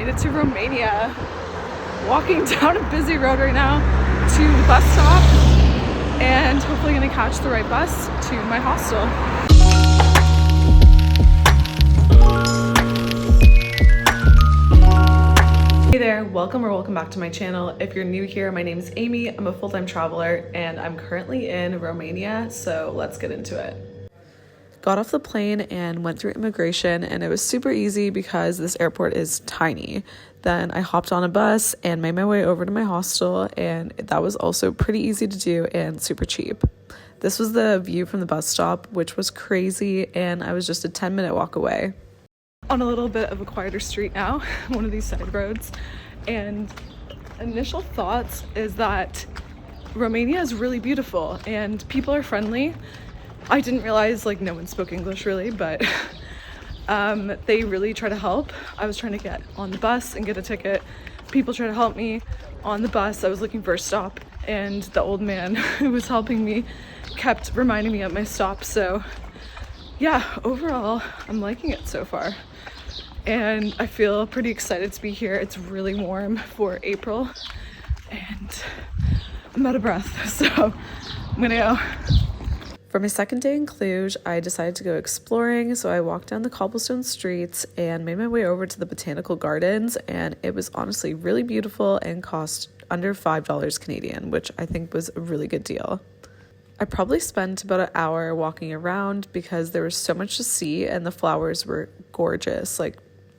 made it to Romania. Walking down a busy road right now to the bus stop and hopefully gonna catch the right bus to my hostel. Hey there, welcome back to my channel. If you're new here, my name is Amy. I'm a full-time traveler and I'm currently in Romania, so let's get into it. Got off the plane and went through immigration, and it was super easy because this airport is tiny. Then I hopped on a bus and made my way over to my hostel, and that was also pretty easy to do and super cheap. This was the view from the bus stop, which was crazy, and I was just a 10-minute walk away. On a little bit of a quieter street now, one of these side roads, and initial thoughts is that Romania is really beautiful and people are friendly. I didn't realize no one spoke English really, but they really try to help. I was trying to get on the bus and get a ticket. People try to help me on the bus. I was looking for a stop, and the old man who was helping me kept reminding me of my stop. So yeah, overall, I'm liking it so far. And I feel pretty excited to be here. It's really warm for April, and I'm out of breath, so I'm gonna go. For my second day in Cluj, I decided to go exploring, so I walked down the cobblestone streets and made my way over to the Botanical Gardens, and it was honestly really beautiful and cost under $5 Canadian, which I think was a really good deal. I probably spent about an hour walking around because there was so much to see and the flowers were gorgeous,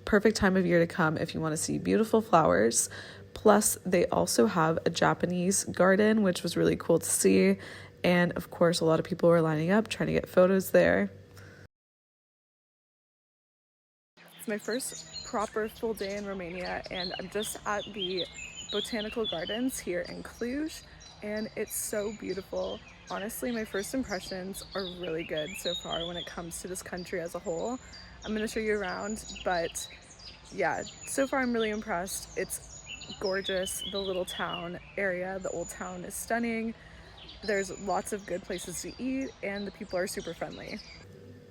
perfect time of year to come if you want to see beautiful flowers. Plus, they also have a Japanese garden, which was really cool to see. And of course, a lot of people were lining up trying to get photos there. It's my first proper full day in Romania, and I'm just at the Botanical Gardens here in Cluj, and it's so beautiful. Honestly, my first impressions are really good so far when it comes to this country as a whole. I'm going to show you around, but yeah, so far I'm really impressed. It's gorgeous. The little town area, the old town, is stunning. There's lots of good places to eat, and the people are super friendly.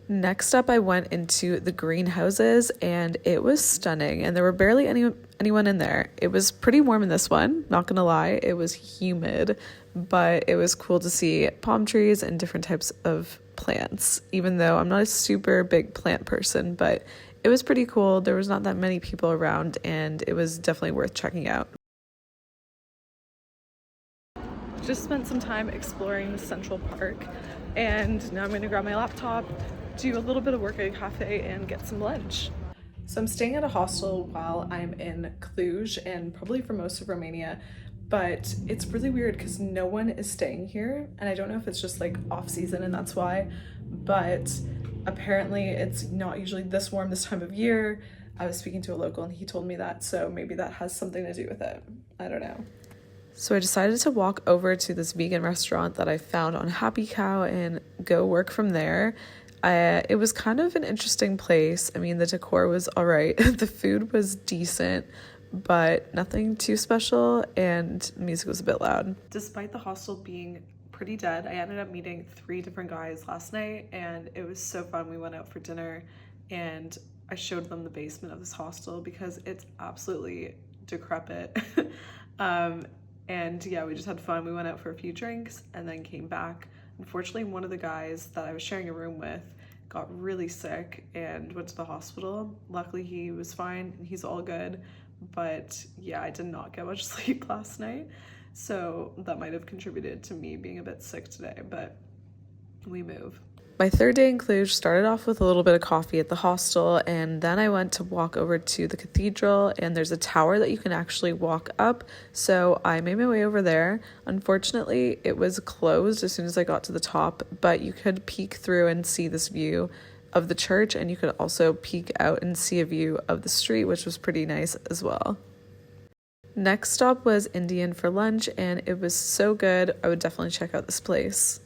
Next up, I went into the greenhouses, and it was stunning, and there were barely anyone in there. It was pretty warm in this one, not gonna lie. It was humid, but it was cool to see palm trees and different types of plants, even though I'm not a super big plant person, but it was pretty cool. There was not that many people around, and it was definitely worth checking out. Just spent some time exploring Central Park, and now I'm going to grab my laptop, do a little bit of work at a cafe, and get some lunch. So I'm staying at a hostel while I'm in Cluj, and probably for most of Romania, but it's really weird because no one is staying here, and I don't know if it's just off season and that's why, but apparently it's not usually this warm this time of year. I was speaking to a local and he told me that, so maybe that has something to do with it. I don't know. So I decided to walk over to this vegan restaurant that I found on Happy Cow and go work from there. It was kind of an interesting place. I mean, the decor was all right. The food was decent, but nothing too special, and the music was a bit loud. Despite the hostel being pretty dead, I ended up meeting 3 different guys last night, and it was so fun. We went out for dinner, and I showed them the basement of this hostel because it's absolutely decrepit. And yeah, we just had fun. We went out for a few drinks and then came back. Unfortunately, one of the guys that I was sharing a room with got really sick and went to the hospital. Luckily, he was fine and he's all good. But yeah, I did not get much sleep last night. So that might have contributed to me being a bit sick today, but we move. My third day in Cluj started off with a little bit of coffee at the hostel, and then I went to walk over to the Cathedral, and there's a tower that you can actually walk up, so I made my way over there. Unfortunately, it was closed as soon as I got to the top, but you could peek through and see this view of the church, and you could also peek out and see a view of the street, which was pretty nice as well. Next stop was Indian for lunch, and it was so good. I would definitely check out this place.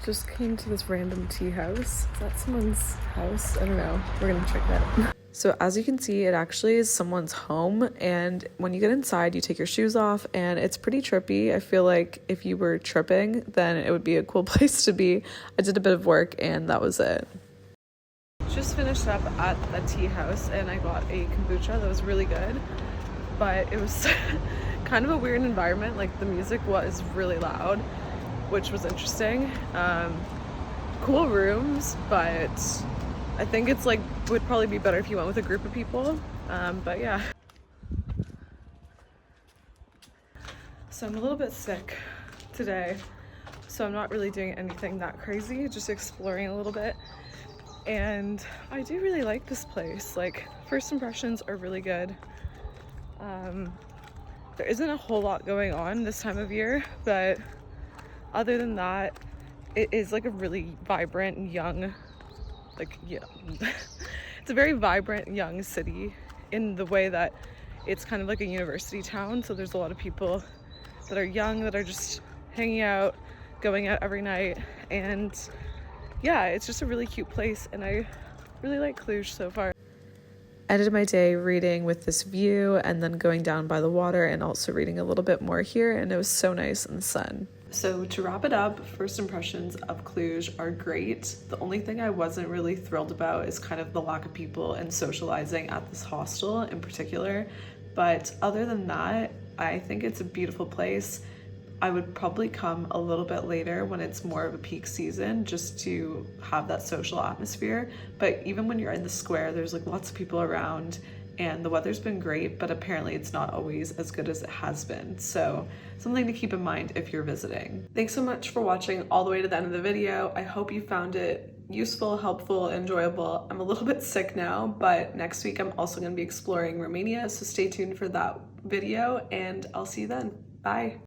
Just came to this random tea house. Is that someone's house? I don't know. We're gonna check that out. So as you can see, it actually is someone's home, and when you get inside, you take your shoes off, and it's pretty trippy. I feel like if you were tripping, then it would be a cool place to be. I did a bit of work, and that was it. Just just finished up at a tea house and I got a kombucha that was really good, but it was kind of a weird environment. Like the music was really loud, which was interesting. Cool rooms, but I think it's like would probably be better if you went with a group of people. But yeah. So I'm a little bit sick today, so I'm not really doing anything that crazy, just exploring a little bit. And I do really like this place. Like, first impressions are really good. There isn't a whole lot going on this time of year, but other than that, it is like a really vibrant and young, like, yeah, it's a very vibrant young city in the way that it's kind of like a university town. So there's a lot of people that are young that are just hanging out, going out every night, and yeah, it's just a really cute place, and I really like Cluj so far. Ended my day reading with this view and then going down by the water and also reading a little bit more here, and it was so nice in the sun. So to wrap it up, first impressions of Cluj are great. The only thing I wasn't really thrilled about is kind of the lack of people and socializing at this hostel in particular. But other than that, I think it's a beautiful place. I would probably come a little bit later when it's more of a peak season just to have that social atmosphere. But even when you're in the square, there's like lots of people around and the weather's been great, but apparently it's not always as good as it has been. So something to keep in mind if you're visiting. Thanks so much for watching all the way to the end of the video. I hope you found it useful, helpful, enjoyable. I'm a little bit sick now, but next week I'm also going to be exploring Romania, so stay tuned for that video and I'll see you then. Bye.